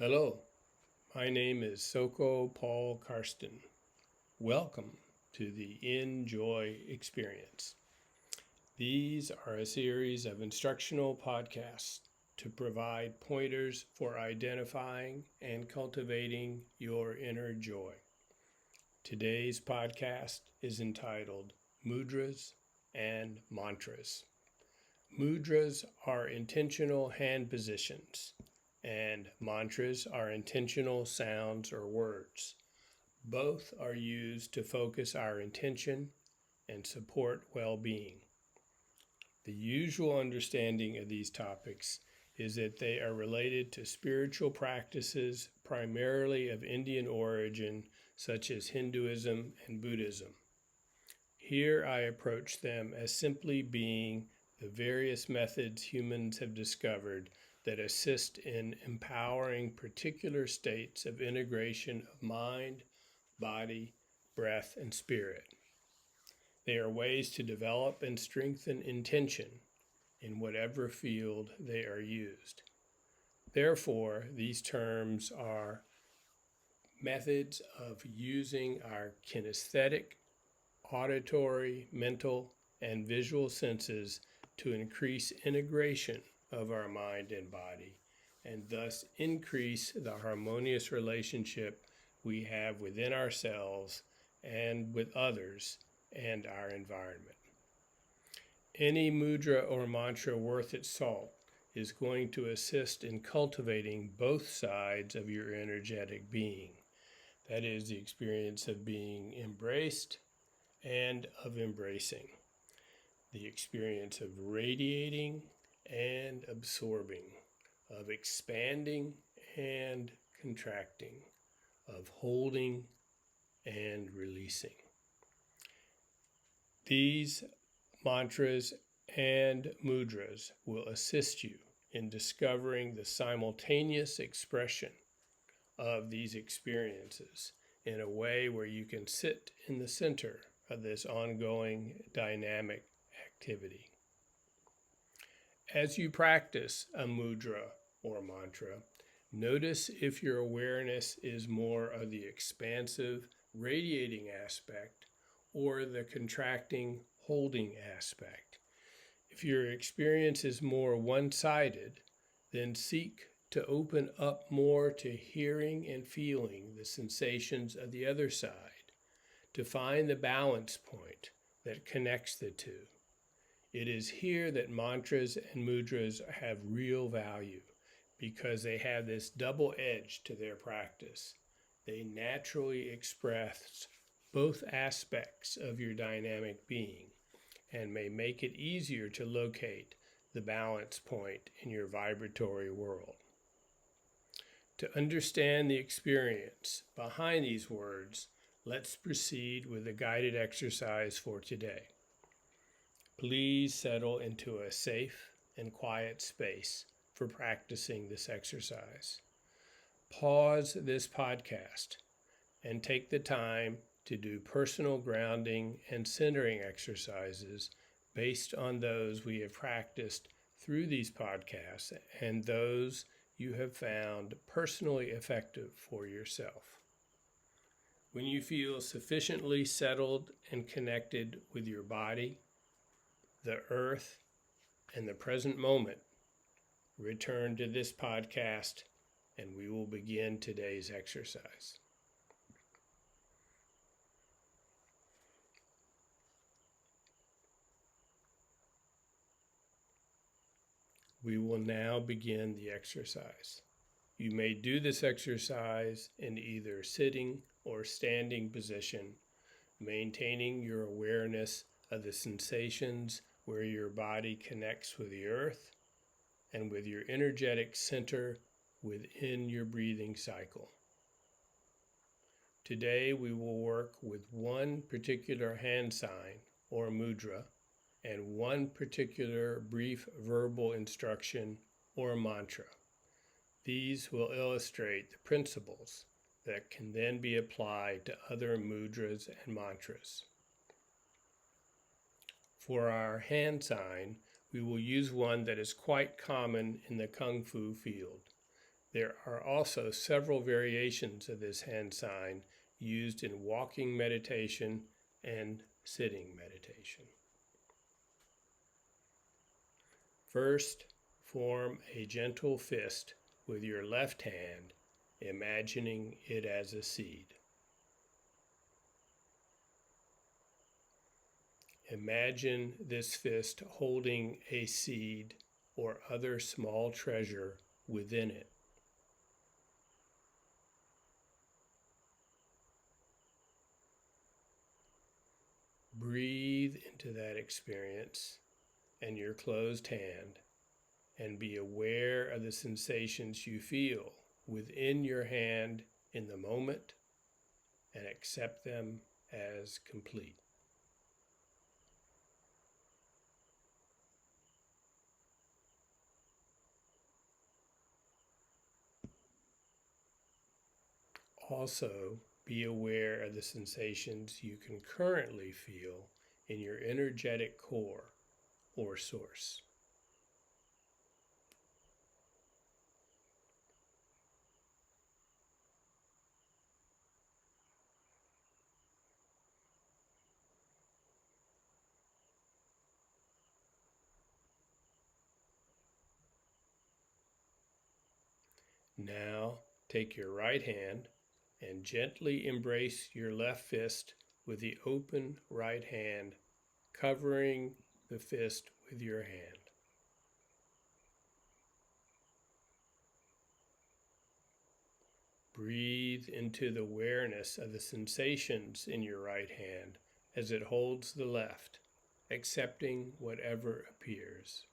Hello, my name is Soko Paul Karsten. Welcome to the Enjoy Experience. These are a series of instructional podcasts to provide pointers for identifying and cultivating your inner joy. Today's podcast is entitled Mudras and Mantras. Mudras are intentional hand positions, and mantras are intentional sounds or words. Both are used to focus our intention and support well-being. The usual understanding of these topics is that they are related to spiritual practices primarily of Indian origin, such as Hinduism and Buddhism. Here I approach them as simply being the various methods humans have discovered that assist in empowering particular states of integration of mind, body, breath, and spirit. They are ways to develop and strengthen intention in whatever field they are used. Therefore, these terms are methods of using our kinesthetic, auditory, mental, and visual senses to increase integration of our mind and body, and thus increase the harmonious relationship we have within ourselves and with others and our environment. Any mudra or mantra worth its salt is going to assist in cultivating both sides of your energetic being. That is, the experience of being embraced and of embracing, the experience of radiating and absorbing, of expanding and contracting, of holding and releasing. These mantras and mudras will assist you in discovering the simultaneous expression of these experiences in a way where you can sit in the center of this ongoing dynamic activity. As you practice a mudra or mantra, notice if your awareness is more of the expansive, radiating aspect or the contracting, holding aspect. If your experience is more one-sided, then seek to open up more to hearing and feeling the sensations of the other side, to find the balance point that connects the two. It is here that mantras and mudras have real value because they have this double edge to their practice. They naturally express both aspects of your dynamic being and may make it easier to locate the balance point in your vibratory world. To understand the experience behind these words, let's proceed with a guided exercise for today. Please settle into a safe and quiet space for practicing this exercise. Pause this podcast and take the time to do personal grounding and centering exercises based on those we have practiced through these podcasts and those you have found personally effective for yourself. When you feel sufficiently settled and connected with your body, the earth, and the present moment, return to this podcast and we will begin today's exercise. We will now begin the exercise. You may do this exercise in either sitting or standing position, maintaining your awareness of the sensations where your body connects with the earth and with your energetic center within your breathing cycle. Today we will work with one particular hand sign or mudra and one particular brief verbal instruction or mantra. These will illustrate the principles that can then be applied to other mudras and mantras. For our hand sign, we will use one that is quite common in the Kung Fu field. There are also several variations of this hand sign used in walking meditation and sitting meditation. First, form a gentle fist with your left hand, imagining it as a seed. Imagine this fist holding a seed or other small treasure within it. Breathe into that experience and your closed hand, and be aware of the sensations you feel within your hand in the moment, and accept them as complete. Also, be aware of the sensations you can currently feel in your energetic core or source. Now, take your right hand and gently embrace your left fist with the open right hand, covering the fist with your hand. Breathe into the awareness of the sensations in your right hand as it holds the left, accepting whatever appears.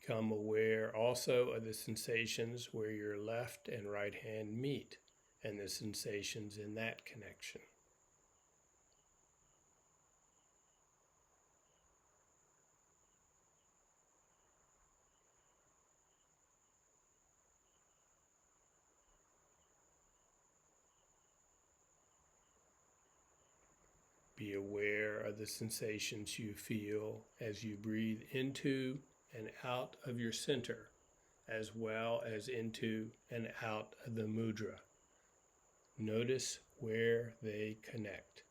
Become aware also of the sensations where your left and right hand meet and the sensations in that connection. Be aware of the sensations you feel as you breathe into and out of your center, as well as into and out of the mudra. Notice where they connect.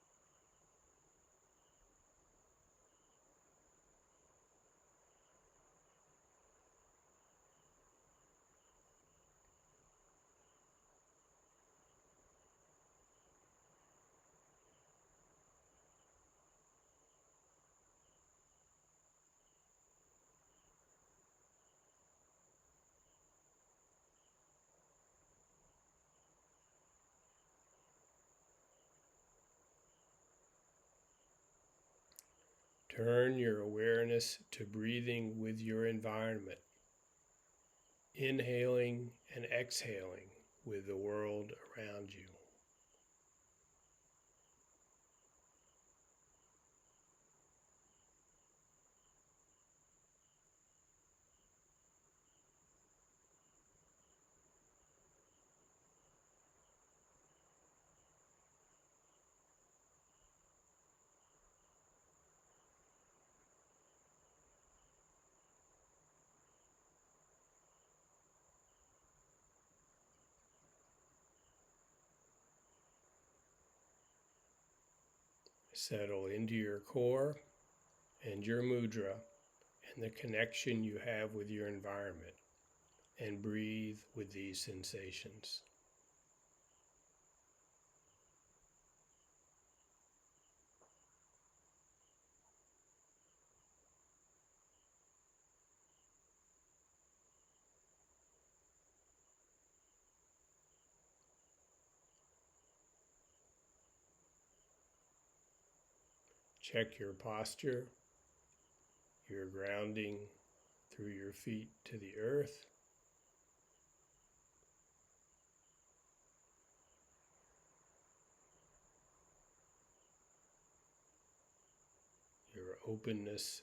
Turn your awareness to breathing with your environment, inhaling and exhaling with the world around you. Settle into your core and your mudra and the connection you have with your environment, and breathe with these sensations. Check your posture, your grounding through your feet to the earth. Your openness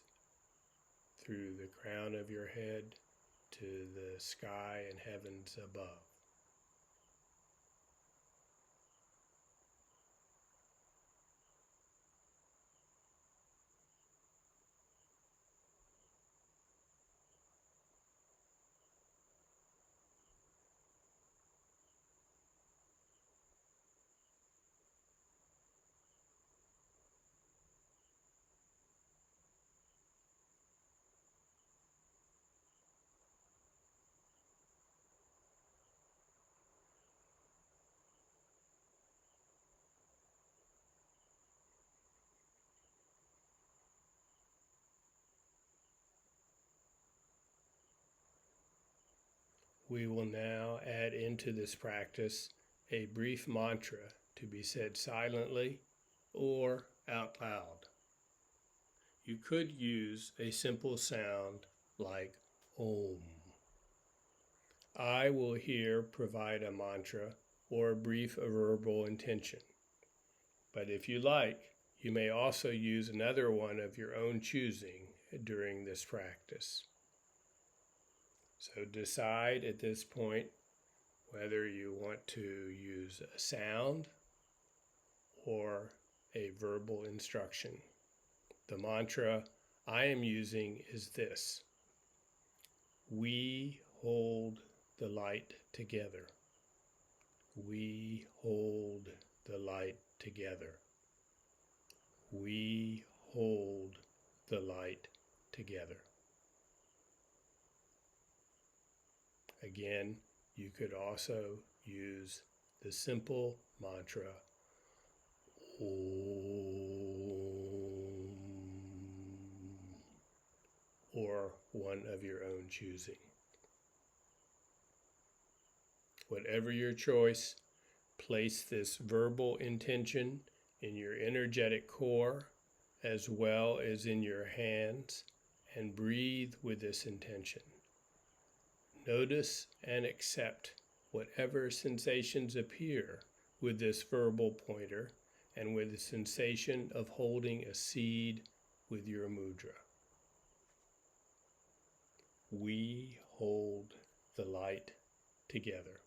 through the crown of your head to the sky and heavens above. We will now add into this practice a brief mantra to be said silently or out loud. You could use a simple sound like Om. I will here provide a mantra or a brief verbal intention. But if you like, you may also use another one of your own choosing during this practice. So decide at this point whether you want to use a sound or a verbal instruction. The mantra I am using is this: we hold the light together. We hold the light together. We hold the light together. Again, you could also use the simple mantra Om, or one of your own choosing. Whatever your choice, place this verbal intention in your energetic core as well as in your hands, and breathe with this intention. Notice and accept whatever sensations appear with this verbal pointer and with the sensation of holding a seed with your mudra. We hold the light together.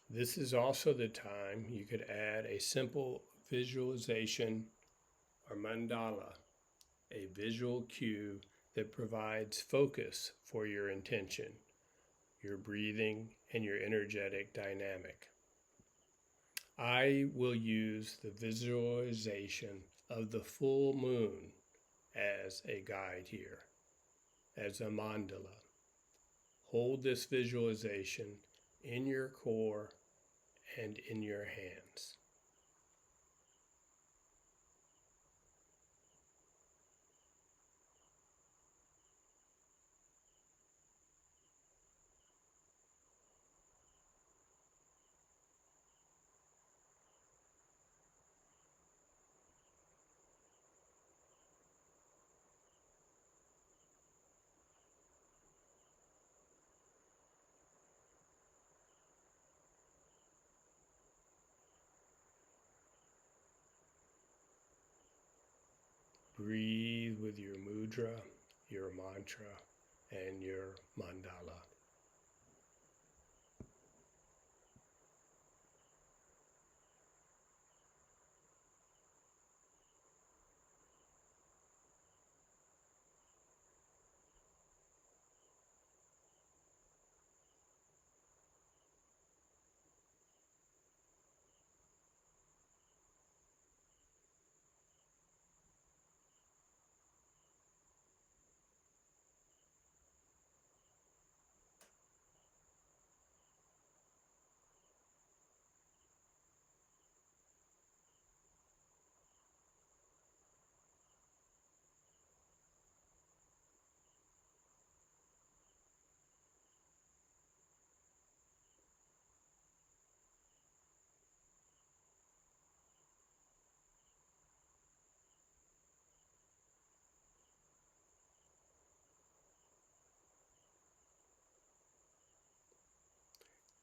This is also the time you could add a simple visualization or mandala, a visual cue that provides focus for your intention, your breathing, and your energetic dynamic. I will use the visualization of the full moon as a guide here, as a mandala. Hold this visualization in your core and in your hands. Breathe with your mudra, your mantra, and your mandala.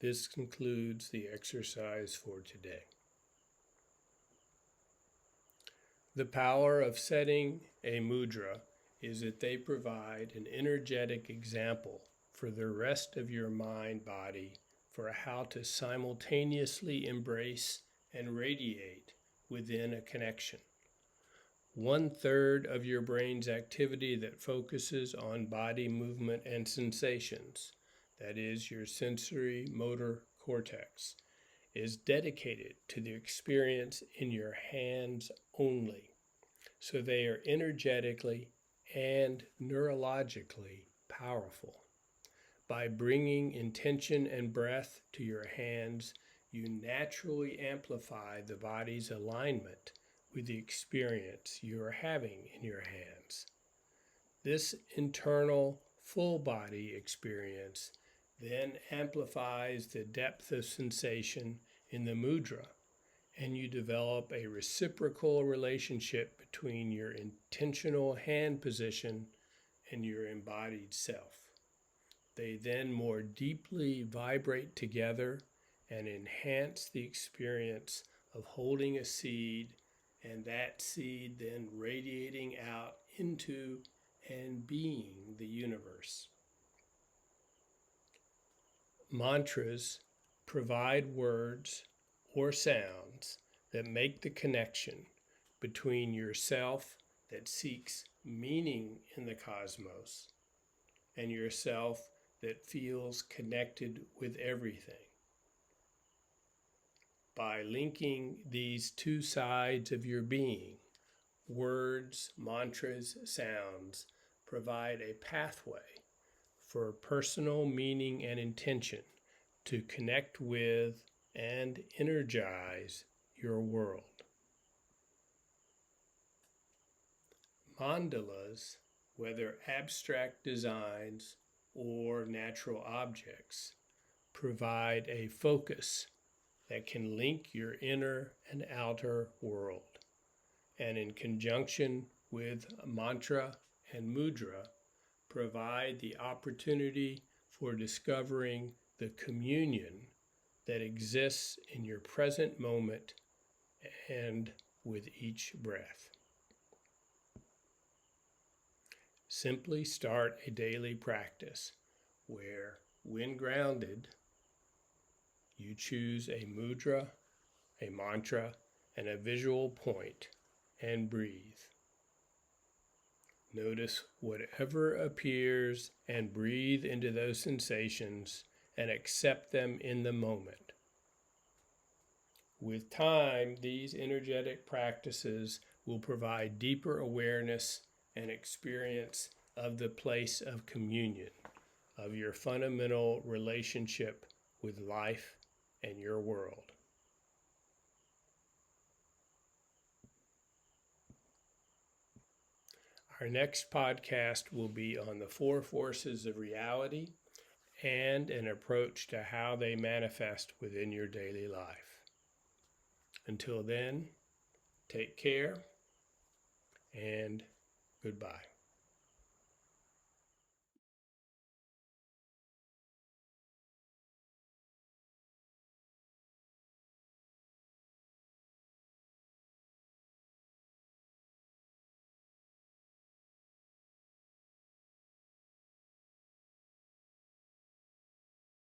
This concludes the exercise for today. The power of setting a mudra is that they provide an energetic example for the rest of your mind-body for how to simultaneously embrace and radiate within a connection. 1/3 of your brain's activity that focuses on body movement and sensations, that is, your sensory motor cortex, is dedicated to the experience in your hands only. So they are energetically and neurologically powerful. By bringing intention and breath to your hands, you naturally amplify the body's alignment with the experience you are having in your hands. This internal full body experience then amplifies the depth of sensation in the mudra, and you develop a reciprocal relationship between your intentional hand position and your embodied self. They then more deeply vibrate together and enhance the experience of holding a seed, and that seed then radiating out into and being the universe. Mantras provide words or sounds that make the connection between yourself that seeks meaning in the cosmos and yourself that feels connected with everything. By linking these two sides of your being, words, mantras, sounds provide a pathway for personal meaning and intention to connect with and energize your world. Mandalas, whether abstract designs or natural objects, provide a focus that can link your inner and outer world, and in conjunction with mantra and mudra, provide the opportunity for discovering the communion that exists in your present moment and with each breath. Simply start a daily practice where, when grounded, you choose a mudra, a mantra, and a visual point, and breathe. Notice whatever appears and breathe into those sensations and accept them in the moment. With time, these energetic practices will provide deeper awareness and experience of the place of communion, of your fundamental relationship with life and your world. Our next podcast will be on the 4 forces of reality and an approach to how they manifest within your daily life. Until then, take care and goodbye.